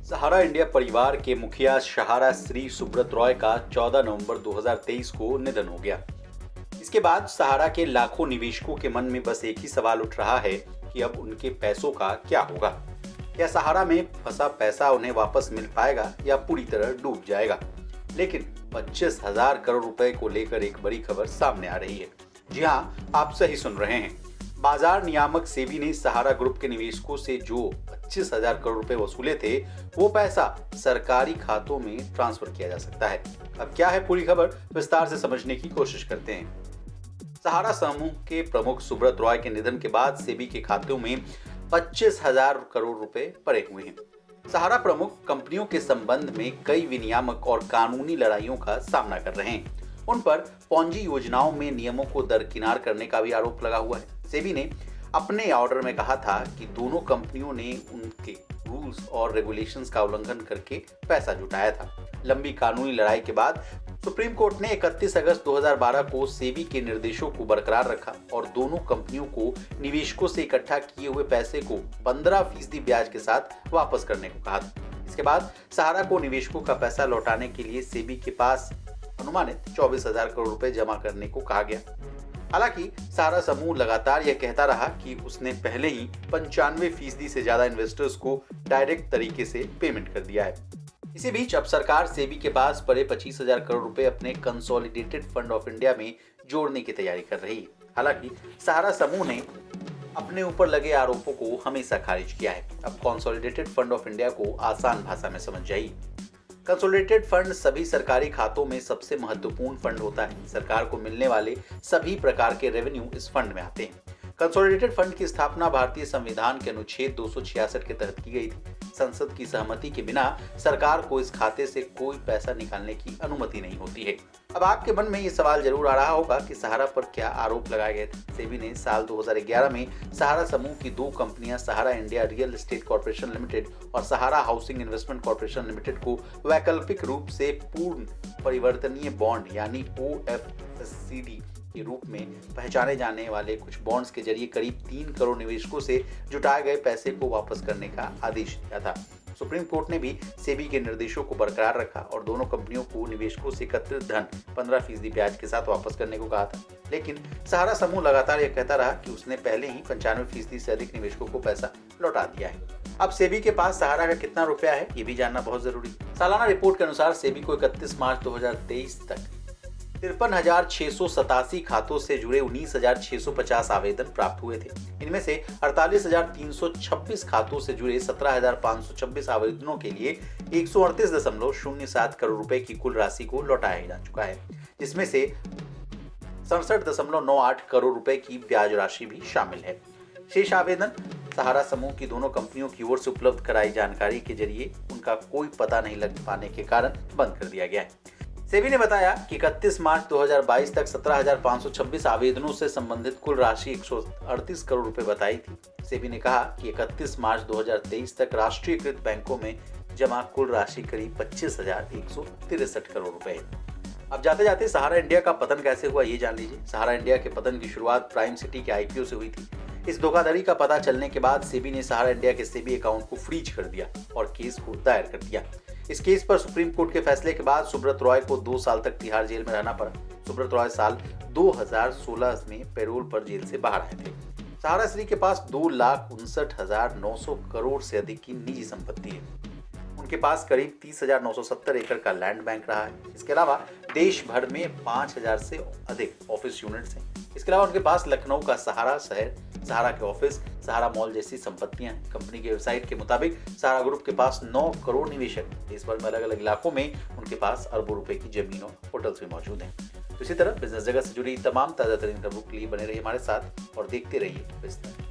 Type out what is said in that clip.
सहारा India परिवार के मुखिया सहारा श्री सुब्रत रॉय का 14 नवंबर 2023 को निधन हो गया। इसके बाद सहारा के लाखों निवेशकों के मन में बस एक ही सवाल उठ रहा है कि अब उनके पैसों का क्या होगा। क्या सहारा में फंसा पैसा उन्हें वापस मिल पाएगा या पूरी तरह डूब जाएगा। लेकिन 25,000 करोड़ रुपए को लेकर एक बड़ी खबर सामने आ रही है। जी हाँ, आप सही सुन रहे हैं। बाजार नियामक सेबी ने सहारा ग्रुप के निवेशकों से जो 25,000 करोड़ रुपए वसूले थे, वो पैसा सरकारी खातों में ट्रांसफर किया जा सकता है। अब क्या है पूरी खबर, विस्तार से समझने की कोशिश करते हैं। सहारा समूह के प्रमुख सुब्रत रॉय के निधन के बाद सेबी के खातों में 25,000 करोड़ रुपए पड़े हुए हैं। सहारा प्रमुख कंपनियों के संबंध में कई विनियामक और कानूनी लड़ाइयों का सामना कर रहे हैं। उन पर पॉन्जी योजनाओं में नियमों को दरकिनार करने का भी आरोप लगा हुआ है। सेबी ने अपने ऑर्डर में कहा था कि दोनों कंपनियों ने उनके रूल्स और रेगुलेशंस का उल्लंघन करके पैसा जुटाया था। लंबी कानूनी लड़ाई के बाद सुप्रीम कोर्ट ने 31 अगस्त 2012 को सेबी के निर्देशों को बरकरार रखा और दोनों कंपनियों को निवेशकों से इकट्ठा किए हुए पैसे को 15% ब्याज के साथ वापस करने को कहा था। इसके बाद सहारा को निवेशकों का पैसा लौटाने के लिए सेबी के पास अनुमानित 24,000 करोड़ रुपए जमा करने को कहा गया। हालांकि सहारा समूह लगातार यह कहता रहा कि उसने पहले ही 95% से ज्यादा इन्वेस्टर्स को डायरेक्ट तरीके से पेमेंट कर दिया है। इसी बीच अब सरकार सेबी के पास पड़े 25,000 करोड़ रुपए अपने कंसोलिडेटेड फंड ऑफ इंडिया में जोड़ने की तैयारी कर रही है। हालांकि सहारा समूह ने अपने ऊपर लगे आरोपों को हमेशा खारिज किया है। अब कंसोलिडेटेड फंड ऑफ इंडिया को आसान भाषा में समझ जाइए। कंसोलिडेटेड फंड सभी सरकारी खातों में सबसे महत्वपूर्ण फंड होता है। सरकार को मिलने वाले सभी प्रकार के रेवेन्यू इस फंड में आते हैं। कंसोलिडेटेड फंड की स्थापना भारतीय संविधान के अनुच्छेद 266 के तहत की गई थी। संसद की सहमति के बिना सरकार को इस खाते से कोई पैसा निकालने की अनुमति नहीं होती है। अब आपके मन में ये सवाल जरूर आ रहा होगा कि सहारा पर क्या आरोप लगाए गए थे। सेबी ने साल 2011 में सहारा समूह की दो कंपनियां Sahara India real estate corporation limited और Sahara housing investment corporation limited को वैकल्पिक रूप से पूर्ण परिवर्तनीय बॉन्ड यानी OFCD के रूप में पहचाने जाने वाले कुछ बॉन्ड्स के जरिए करीब 3 करोड़ निवेशकों से जुटाए गए पैसे को वापस करने का आदेश दिया था। सुप्रीम कोर्ट ने भी सेबी के निर्देशों को बरकरार रखा और दोनों कंपनियों को निवेशकों से एकत्रित धन 15% ब्याज के साथ वापस करने को कहा था। लेकिन सहारा समूह लगातार यह कहता रहा कि उसने पहले ही 95% से अधिक निवेशकों को पैसा लौटा दिया है। अब सेबी के पास सहारा का कितना रुपया है, ये भी जानना बहुत जरूरी है। सालाना रिपोर्ट के अनुसार सेबी को 31 मार्च 2023 तक 53,687 खातों से जुड़े 19,650 आवेदन प्राप्त हुए थे। इनमें से 48,326 खातों से जुड़े 17,526 आवेदनों के लिए 138.07 करोड़ रुपए की कुल राशि को लौटाया जा चुका है, जिसमें से 67.98 करोड़ रुपए की ब्याज राशि भी शामिल है। शेष आवेदन सहारा समूह की दोनों कंपनियों की ओर से उपलब्ध कराई जानकारी के जरिए उनका कोई पता नहीं लग पाने के कारण बंद कर दिया गया है। सेबी ने बताया कि 31 मार्च 2022 तक 17,526 आवेदनों से संबंधित कुल राशि 138 करोड़ रुपए बताई थी। सेबी ने कहा कि 31 मार्च 2023 तक राष्ट्रीयकृत बैंकों में जमा कुल राशि करीब 25,163 करोड़ रुपए है। अब जाते जाते सहारा इंडिया का पतन कैसे हुआ ये जान लीजिए। सहारा इंडिया के पतन की शुरुआत प्राइम सिटी के IPO से हुई थी। इस धोखाधड़ी का पता चलने के बाद सेबी ने सहारा इंडिया के सेबी अकाउंट को फ्रीज कर दिया और केस को दायर कर दिया। इस केस पर सुप्रीम कोर्ट के फैसले के बाद सुब्रत रॉय को 2 साल तक तिहाड़ जेल में रहना पड़ा। सुब्रत रॉय साल 2016 में पैरोल पर जेल से बाहर आए थे। सहारा श्री के पास 2,59,900 करोड़ से अधिक की निजी संपत्ति है। उनके पास करीब 30,970 एकड़ का लैंड बैंक रहा है। इसके अलावा देश भर में 5,000 से अधिक ऑफिस यूनिट्स हैं। इसके अलावा उनके पास लखनऊ का सहारा शहर, सहारा के ऑफिस, सहारा मॉल जैसी संपत्तियां हैं। कंपनी के वेबसाइट के मुताबिक सहारा ग्रुप के पास 9 करोड़ निवेशक हैं। देश भर में अलग अलग इलाकों में उनके पास अरबों रुपए की जमीन और होटल्स भी मौजूद हैं। तो इसी तरह बिजनेस जगत से जुड़ी तमाम ताजा तरीन खबरों के लिए बने रहिए हमारे साथ और देखते रहिए विस्तार।